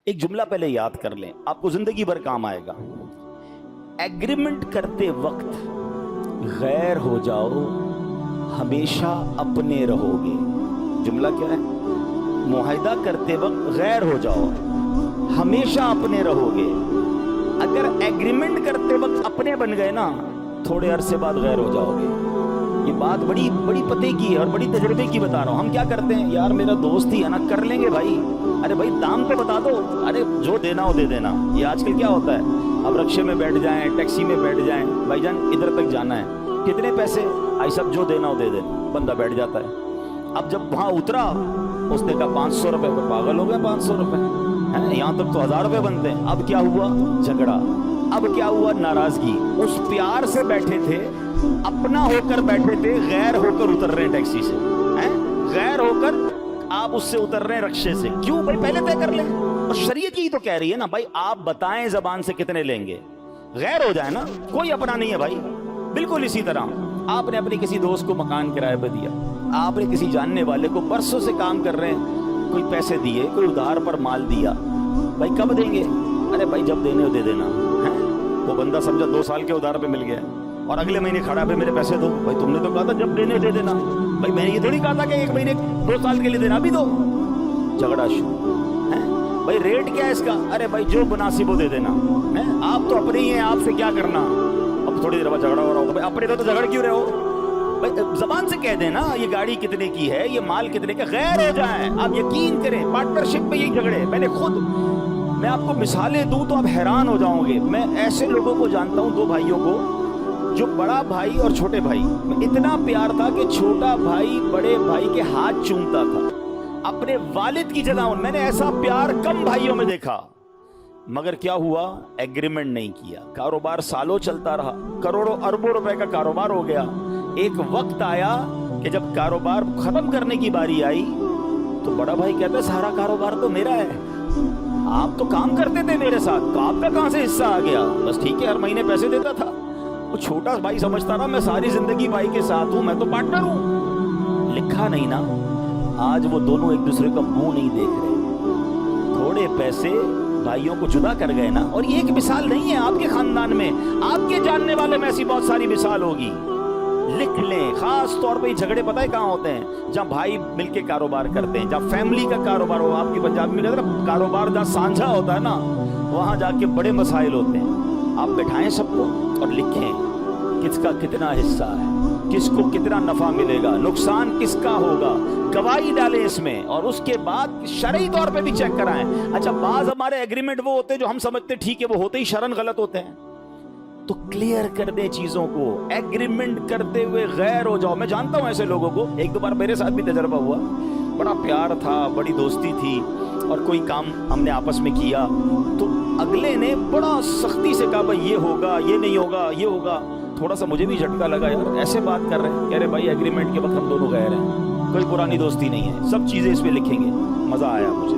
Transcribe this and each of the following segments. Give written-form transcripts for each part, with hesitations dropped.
ایک جملہ پہلے یاد کر لیں، آپ کو زندگی بھر کام آئے گا۔ ایگریمنٹ کرتے وقت غیر ہو جاؤ، ہمیشہ اپنے رہو گے۔ جملہ کیا ہے؟ معاہدہ کرتے وقت غیر ہو جاؤ، ہمیشہ اپنے رہو گے۔ اگر ایگریمنٹ کرتے وقت اپنے بن گئے نا، تھوڑے عرصے بعد غیر ہو جاؤ گے۔ یہ بات بڑی پتے کی ہے اور بڑی تجربے کی بتا رہا ہوں۔ ہم کیا کرتے ہیں، یار میرا دوست ہی ہے نا، کر لیں گے بھائی، ارے بھائی دام تو بتا دو، ارے جو دینا ہو دے دینا۔ یہ آج کل کیا ہوتا ہے، اب رکشے میں بیٹھ جائیں، ٹیکسی میں بیٹھ جائیں، بھائی جان ادھر تک جانا ہے، کتنے پیسے؟ آئی سب جو دینا ہو دے دے، بندہ بیٹھ جاتا ہے۔ اب جب وہاں اترا، اس نے کہا 500 روپے، پاگل ہو گیا 500 روپے، یہاں تک تو 1000 روپے بنتے ہیں۔ اب کیا ہوا؟ جھگڑا۔ اب کیا ہوا؟ ناراضگی۔ اس پیار سے بیٹھے تھے، اپنا ہو کر بیٹھے تھے، غیر ہو کر اتر رہے ہیں ٹیکسی سے، غیر ہو کر آپ اس سے اتر رہے ہیں رکشے سے۔ کیوں بھائی؟ پہلے طے کر لیں۔ اور شریعت یہی تو کہہ رہی ہے نا بھائی، آپ بتائیں زبان سے کتنے لیں گے، غیر ہو جائے نا، کوئی اپنا نہیں ہے بھائی۔ بالکل اسی طرح آپ نے اپنے کسی دوست کو مکان کرائے پہ دیا، آپ نے کسی جاننے والے کو برسوں سے کام کر رہے ہیں، کوئی پیسے دیے، کوئی ادھار پر مال دیا، بھائی کب دیں گے؟ ارے بھائی جب دینے ہو دے دینا۔ وہ بندہ سمجھا 2 سال کے ادھار پہ مل گیا، اور اگلے مہینے کھڑا پہ میرے پیسے دو۔ بھائی تم نے تو کہا تھا جب دینے دے دینا، بھائی میں نے یہ تھوڑی کہا تھا کہ 1 مہینے 2 سال کے لیے دینا، ابھی دو۔ جھگڑا شروع۔ بھائی ریٹ کیا ہے اس کا؟ ارے بھائی جو مناسب ہو دے دینا۔ آپ تو اپنے ہی ہیں، آپ سے کیا کرنا؟ اب تھوڑی دیر بعد جھگڑا ہو رہا ہوگا، بھائی اپنے تو جھگڑ کیوں رہے ہو؟ بھائی زبان سے کہہ دینا یہ گاڑی کتنے کی ہے، یہ مال کتنے کا، غیر ہو جائیں۔ آپ یقین کریں پارٹنرشپ میں یہی جھگڑے، میں آپ کو مثالیں دوں تو آپ حیران ہو جاؤ گے۔ میں ایسے لوگوں کو جانتا ہوں، 2 بھائیوں کو، جو بڑا بھائی اور چھوٹے بھائی میں اتنا پیار تھا کہ چھوٹا بھائی بڑے بھائی کے ہاتھ چومتا تھا اپنے والد کی جگہ۔ میں نے ایسا پیار کم بھائیوں میں دیکھا۔ مگر کیا ہوا؟ ایگریمنٹ نہیں کیا، کاروبار سالوں چلتا رہا، کروڑوں اربوں روپے کا کاروبار ہو گیا۔ ایک وقت آیا کہ جب کاروبار ختم کرنے کی باری آئی تو بڑا بھائی کہتا ہے سارا کاروبار تو میرا ہے، آپ تو کام کرتے تھے میرے ساتھ، تو آپ کا کہاں سے حصہ آ گیا؟ بس ٹھیک ہے، ہر مہینے پیسے دیتا تھا۔ وہ چھوٹا بھائی سمجھتا رہا میں ساری زندگی بھائی کے ساتھ ہوں، میں تو پارٹنر ہوں۔ لکھا نہیں نا، آج وہ دونوں ایک دوسرے کا منہ نہیں دیکھ رہے، تھوڑے پیسے بھائیوں کو جدا کر گئے نا۔ اور یہ ایک مثال نہیں ہے، آپ کے خاندان میں، آپ کے جاننے والے میں ایسی بہت ساری مثال ہوگی۔ لکھ لیں، خاص طور پہ یہ جھگڑے پتہ ہے کہاں ہوتے ہیں؟ جہاں بھائی مل کے کاروبار کرتے ہیں، جہاں فیملی کا کاروبار ہو، آپ کی پنجابی میں کہتے ہیں کاروبار جہاں سانجھا ہوتا ہے نا، وہاں جا کے بڑے مسائل ہوتے ہیں۔ آپ بٹھائیں سب کو اور لکھیں کس کا کتنا حصہ ہے، کس کو کتنا نفع ملے گا، نقصان کس کا ہوگا، گواہی ڈالیں اس میں، اور اس کے بعد شرعی طور پہ بھی چیک کرائیں۔ اچھا بعض ہمارے ایگریمنٹ وہ ہوتے ہیں جو ہم سمجھتے ٹھیک ہے، وہ ہوتے ہی شرعن غلط ہوتے ہیں، تو کلیئر کر دیں چیزوں کو۔ ایگریمنٹ کرتے ہوئے غیر ہو جاؤ۔ میں جانتا ہوں ایسے لوگوں کو، 1-2 بار میرے ساتھ بھی تجربہ ہوا، بڑا پیار تھا، بڑی دوستی تھی، اور کوئی کام ہم نے آپس میں کیا تو اگلے نے بڑا سختی سے کہا بھائی یہ ہوگا، یہ نہیں ہوگا، یہ ہوگا۔ تھوڑا سا مجھے بھی جھٹکا لگا، یار ایسے بات کر رہے ہیں، کہہ رہے بھائی ایگریمنٹ کے وقت ہم دونوں غیر ہیں، کوئی پرانی دوستی نہیں ہے، سب چیزیں اس پہ لکھیں گے۔ مزہ آیا مجھے،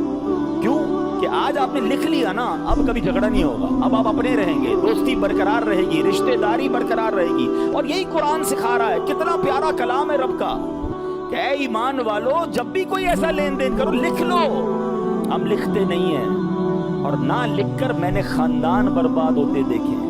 کیوں کہ آج آپ نے لکھ لیا نا، اب کبھی جھگڑا نہیں ہوگا، اب آپ اپنے رہیں گے، دوستی برقرار رہے گی، رشتہ داری برقرار رہے گی۔ اور یہی قرآن سکھا رہا ہے، کتنا پیارا کلام ہے رب کا کہ اے ایمان والو جب بھی کوئی ایسا لین دین کرو لکھ لو۔ ہم لکھتے نہیں ہیں، اور نہ لکھ کر میں نے خاندان برباد ہوتے دیکھے ہیں،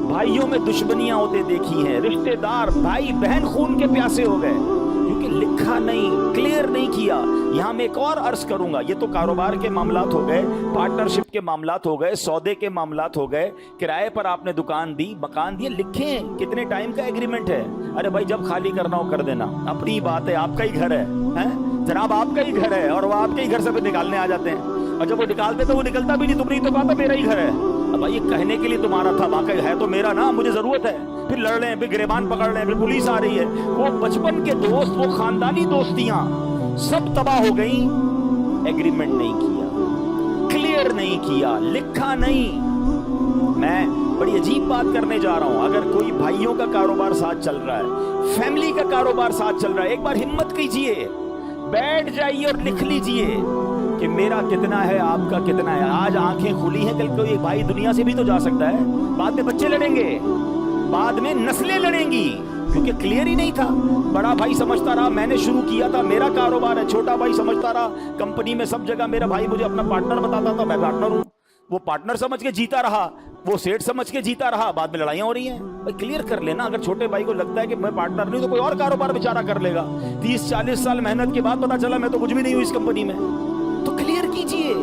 بھائیوں میں دشمنیاں ہوتے دیکھی ہیں، رشتہ دار بھائی بہن خون کے پیاسے ہو گئے کیونکہ لکھا نہیں، کلیئر نہیں کیا۔ یہاں میں ایک اور عرض کروں گا، یہ تو کاروبار کے معاملات ہو گئے، پارٹنرشپ کے معاملات ہو گئے، سودے کے معاملات ہو گئے، کرائے پر آپ نے دکان دی، مکان دیا، لکھیں کتنے ٹائم کا ایگریمنٹ ہے۔ ارے بھائی جب خالی کرنا ہو کر دینا، اپنی بات ہے، آپ کا ہی گھر ہے جناب، آپ کا ہی گھر ہے، اور وہ آپ کے ہی گھر سے بھی نکالنے آ جاتے ہیں، اور جب وہ نکالتے تو وہ نکلتا بھی نہیں، تم نے تو کہا تھا میرا ہی گھر ہے۔ اب یہ کہنے کے لیے تمہارا تھا، واقعی ہے تو میرا نا، مجھے ضرورت ہے، پھر لڑ رہے ہیں، پھر گریبان پکڑ رہے ہیں، پھر پولیس آ رہی ہے۔ وہ بچپن کے دوست، وہ خاندانی دوستیاں سب تباہ ہو گئیں، ایگریمنٹ نہیں کیا، کلیئر نہیں کیا، لکھا نہیں۔ میں بڑی عجیب بات کرنے جا رہا ہوں، اگر کوئی بھائیوں کا کاروبار ساتھ چل رہا ہے، فیملی کا کاروبار ساتھ چل رہا ہے، ایک بار ہمت کیجئے، بیٹھ جائیے اور لکھ لیجئے کہ میرا کتنا ہے، آپ کا کتنا ہے۔ آج آنکھیں کھلی ہیں، کل کوئی بھائی دنیا سے بھی تو جا سکتا ہے، بعد میں بچے لڑیں گے، بعد میں نسلیں لڑیں گی، کیونکہ کلیئر ہی نہیں تھا. بڑا بھائی سمجھتا رہا میں نے شروع کیا تھا، میرا کاروبار ہے. چھوٹا بھائی سمجھتا رہا کمپنی میں سب جگہ میرا بھائی مجھے اپنا پارٹنر بتاتا تھا، میں پارٹنر ہوں. وہ پارٹنر سمجھ کے جیتا رہا، وہ سیٹ سمجھ کے جیتا رہا، بعد میں لڑائیاں ہو رہی ہیں. بھائی کلیئر کر لینا. اگر چھوٹے بھائی کو لگتا ہے کہ میں پارٹنر نہیں تو کوئی اور کاروبار بیچارہ کر لے گا. 30-40 سال محنت کے بعد پتا چلا میں تو کچھ بھی نہیں ہوں اس کمپنی میں. تو کلیئر کیجئے.